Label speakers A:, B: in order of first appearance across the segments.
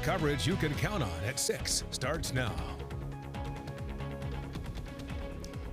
A: Coverage you can count on at 6 starts now.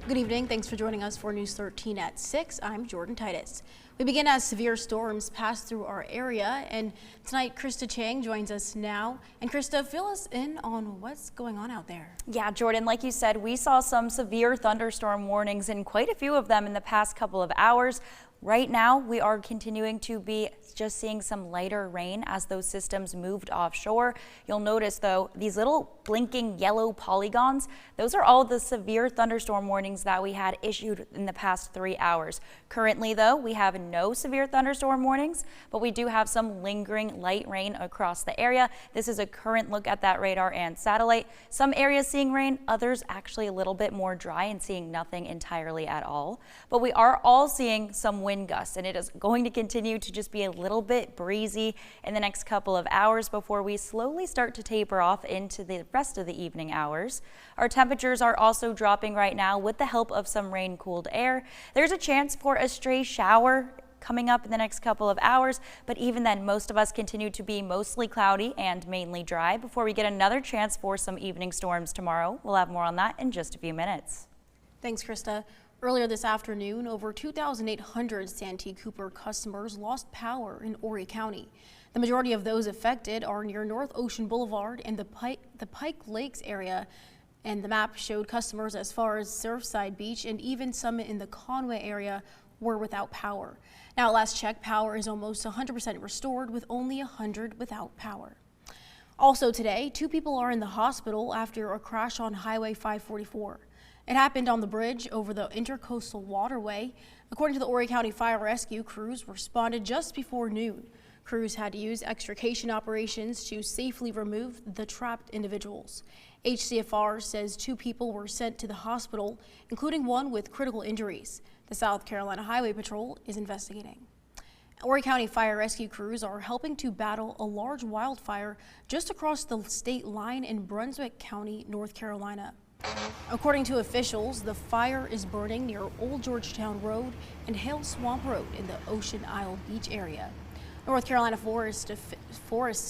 B: Good evening. Thanks for joining us for News 13 at 6. I'm Jordan Titus. We begin as severe storms pass through our area, and tonight Krista Chang joins us now. And Krista, fill us in on what's going on out there.
C: Yeah, Jordan, like you said, we saw some severe thunderstorm warnings and quite a few of them in the past couple of hours. Right now, we are continuing to be just seeing some lighter rain as those systems moved offshore. You'll notice, though, these little blinking yellow polygons, those are all the severe thunderstorm warnings that we had issued in the past 3 hours. Currently, though, we have no severe thunderstorm warnings, but we do have some lingering light rain across the area. This is a current look at that radar and satellite. Some areas seeing rain, others actually a little bit more dry and seeing nothing entirely at all. But we are all seeing some wind gusts, and it is going to continue to just be a little bit breezy in the next couple of hours before we slowly start to taper off into the rest of the evening hours. Our temperatures are also dropping right now with the help of some rain-cooled air. There's a chance for a stray shower coming up in the next couple of hours, but even then, most of us continue to be mostly cloudy and mainly dry before we get another chance for some evening storms tomorrow. We'll have more on that in just a few minutes.
B: Thanks, Krista. Earlier this afternoon, over 2,800 Santee Cooper customers lost power in Horry County. The majority of those affected are near North Ocean Boulevard and the Pike Lakes area, and the map showed customers as far as Surfside Beach and even some in the Conway area were without power. Now, at last check, power is almost 100% restored, with only 100 without power. Also today, 2 people are in the hospital after a crash on Highway 544. It happened on the bridge over the Intercoastal Waterway. According to the Horry County Fire Rescue, crews responded just before noon. Crews had to use extrication operations to safely remove the trapped individuals. HCFR says 2 people were sent to the hospital, including one with critical injuries. The South Carolina Highway Patrol is investigating. Horry County Fire Rescue crews are helping to battle a large wildfire just across the state line in Brunswick County, North Carolina. According to officials, the fire is burning near Old Georgetown Road and Hale Swamp Road in the Ocean Isle Beach area. North Carolina Forest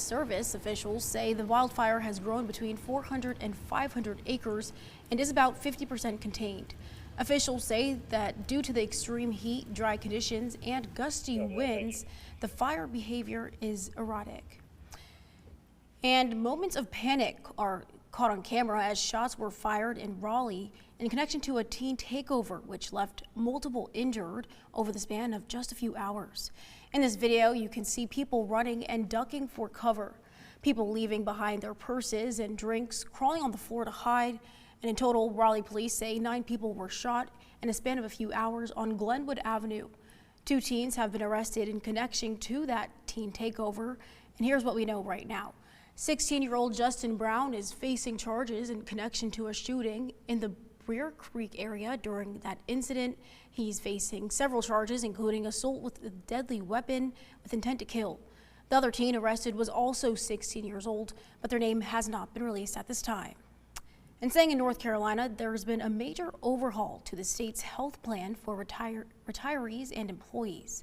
B: Service officials say the wildfire has grown between 400 and 500 acres and is about 50% contained. Officials say that due to the extreme heat, dry conditions, and gusty winds, the fire behavior is erratic. And moments of panic are caught on camera as shots were fired in Raleigh in connection to a teen takeover, which left multiple injured over the span of just a few hours. In this video, you can see people running and ducking for cover, people leaving behind their purses and drinks, crawling on the floor to hide. And in total, Raleigh police say 9 people were shot in a span of a few hours on Glenwood Avenue. 2 teens have been arrested in connection to that teen takeover. And here's what we know right now. 16-year-old Justin Brown is facing charges in connection to a shooting in the Brier Creek area during that incident. He's facing several charges, including assault with a deadly weapon with intent to kill. The other teen arrested was also 16 years old, but their name has not been released at this time. And staying in North Carolina, there's been a major overhaul to the state's health plan for retirees and employees.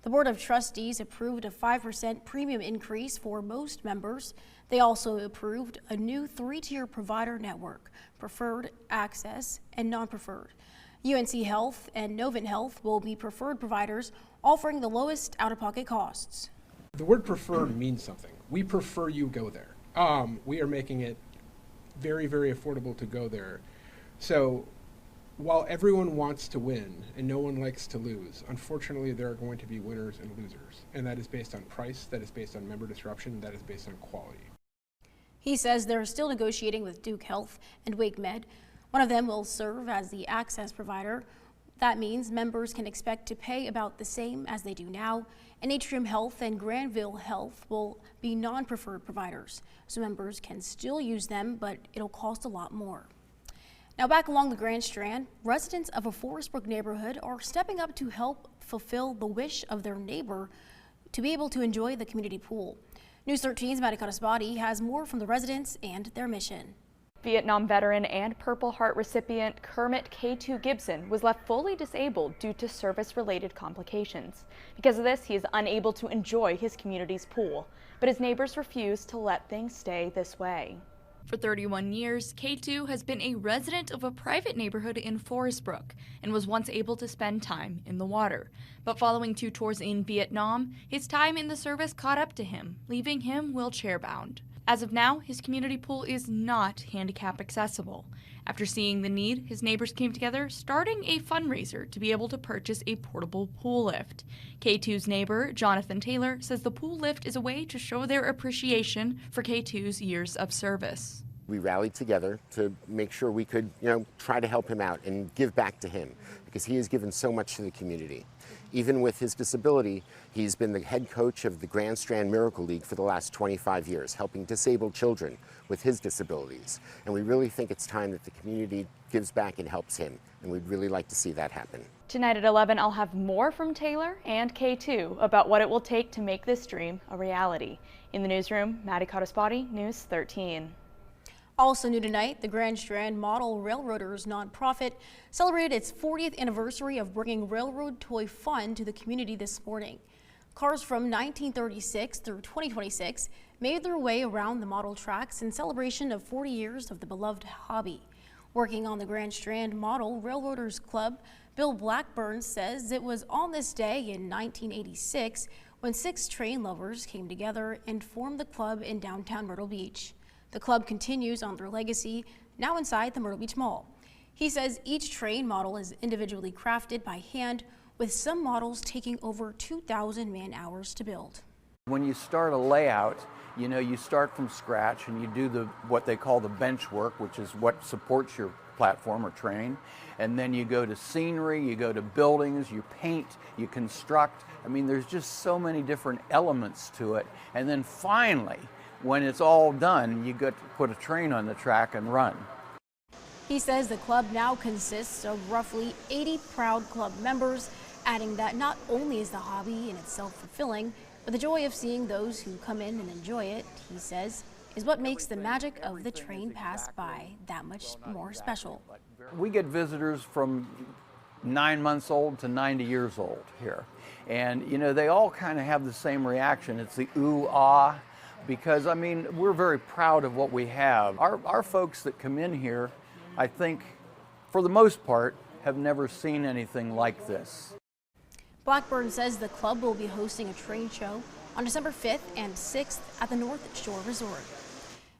B: The Board of Trustees approved a 5% premium increase for most members. They also approved a new 3-tier provider network, preferred, access, and non-preferred. UNC Health and Novant Health will be preferred providers, offering the lowest out-of-pocket costs.
D: The word preferred means something. We prefer you go there. We are making it very, very affordable to go there. So while everyone wants to win and no one likes to lose, unfortunately there are going to be winners and losers. And that is based on price, that is based on member disruption, and that is based on quality.
B: He says they're still negotiating with Duke Health and Wake Med. One of them will serve as the access provider. That means members can expect to pay about the same as they do now. And Atrium Health and Granville Health will be non-preferred providers, so members can still use them, but it'll cost a lot more. Now back along the Grand Strand, residents of a Forest Brook neighborhood are stepping up to help fulfill the wish of their neighbor to be able to enjoy the community pool. News 13's Madikata Spotty has more from the residents and their mission.
E: Vietnam veteran and Purple Heart recipient Kermit K2 Gibson was left fully disabled due to service-related complications. Because of this, he is unable to enjoy his community's pool, but his neighbors refuse to let things stay this way.
F: For 31 years, K2 has been a resident of a private neighborhood in Forest Brook and was once able to spend time in the water. But following 2 tours in Vietnam, his time in the service caught up to him, leaving him wheelchair-bound. As of now, his community pool is not handicap accessible. After seeing the need, his neighbors came together, starting a fundraiser to be able to purchase a portable pool lift. K2's neighbor, Jonathan Taylor, says the pool lift is a way to show their appreciation for K2's years of service.
G: We rallied together to make sure we could, try to help him out and give back to him, because he has given so much to the community. Even with his disability, he's been the head coach of the Grand Strand Miracle League for the last 25 years, helping disabled children with his disabilities. And we really think it's time that the community gives back and helps him, and we'd really like to see that happen.
E: Tonight at 11, I'll have more from Taylor and K2 about what it will take to make this dream a reality. In the newsroom, Maddie Cottaspati, News 13.
B: Also new tonight, the Grand Strand Model Railroaders nonprofit celebrated its 40th anniversary of bringing railroad toy fun to the community this morning. Cars from 1936 through 2026 made their way around the model tracks in celebration of 40 years of the beloved hobby. Working on the Grand Strand Model Railroaders Club, Bill Blackburn says it was on this day in 1986 when 6 train lovers came together and formed the club in downtown Myrtle Beach. The club continues on their legacy, now inside the Myrtle Beach Mall. He says each train model is individually crafted by hand, with some models taking over 2,000 man-hours to build.
H: When you start a layout, you start from scratch and you do what they call the bench work, which is what supports your platform or train. And then you go to scenery, you go to buildings, you paint, you construct. I mean, there's just so many different elements to it. And then finally, when it's all done, you get to put a train on the track and run.
B: He says the club now consists of roughly 80 proud club members, adding that not only is the hobby in itself fulfilling, but the joy of seeing those who come in and enjoy it, he says, is what makes the magic of the train pass by that much more special.
H: We get visitors from 9 months old to 90 years old here. And, they all kind of have the same reaction. It's the ooh, ah. Because, we're very proud of what we have. Our folks that come in here, I think, for the most part, have never seen anything like this.
B: Blackburn says the club will be hosting a train show on December 5th and 6th at the North Shore Resort.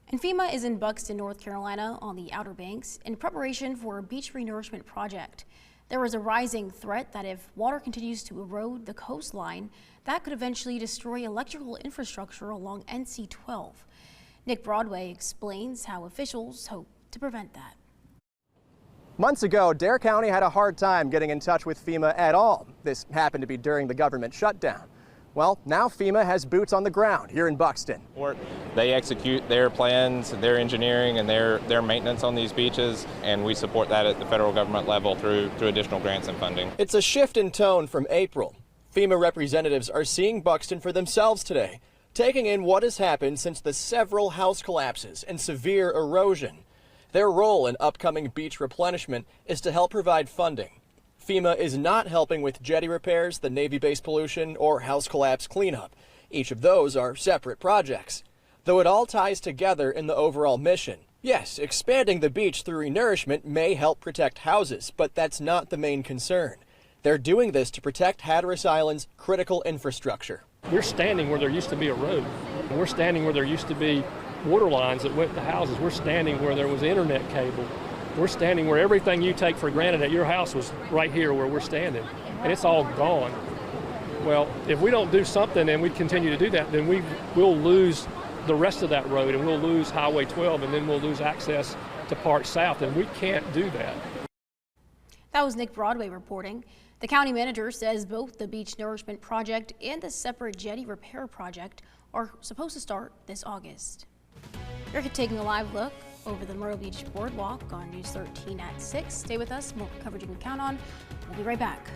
B: And FEMA is in Buxton, North Carolina on the Outer Banks in preparation for a beach renourishment project. There is a rising threat that if water continues to erode the coastline, that could eventually destroy electrical infrastructure along NC 12. Nick Broadway explains how officials hope to prevent that.
I: Months ago, Dare County had a hard time getting in touch with FEMA at all. This happened to be during the government shutdown. Well, now FEMA has boots on the ground here in Buxton.
J: They execute their plans, their engineering, and their maintenance on these beaches, and we support that at the federal government level through additional grants and funding.
I: It's a shift in tone from April. FEMA representatives are seeing Buxton for themselves today, taking in what has happened since the several house collapses and severe erosion. Their role in upcoming beach replenishment is to help provide funding. FEMA is not helping with jetty repairs, the Navy base pollution, or house collapse cleanup. Each of those are separate projects, though it all ties together in the overall mission. Yes, expanding the beach through renourishment may help protect houses, but that's not the main concern. They're doing this to protect Hatteras Island's critical infrastructure.
K: We're standing where there used to be a road. We're standing where there used to be water lines that went to houses. We're standing where there was internet cable. We're standing where everything you take for granted at your house was right here where we're standing, and it's all gone. Well, if we don't do something and we continue to do that, then we'll lose the rest of that road, and we'll lose Highway 12, and then we'll lose access to Park South, and we can't do that.
B: That was Nick Broadway reporting. The county manager says both the beach nourishment project and the separate jetty repair project are supposed to start this August. You're taking a live look over the Myrtle Beach Boardwalk on News 13 at 6. Stay with us. More coverage you can count on. We'll be right back.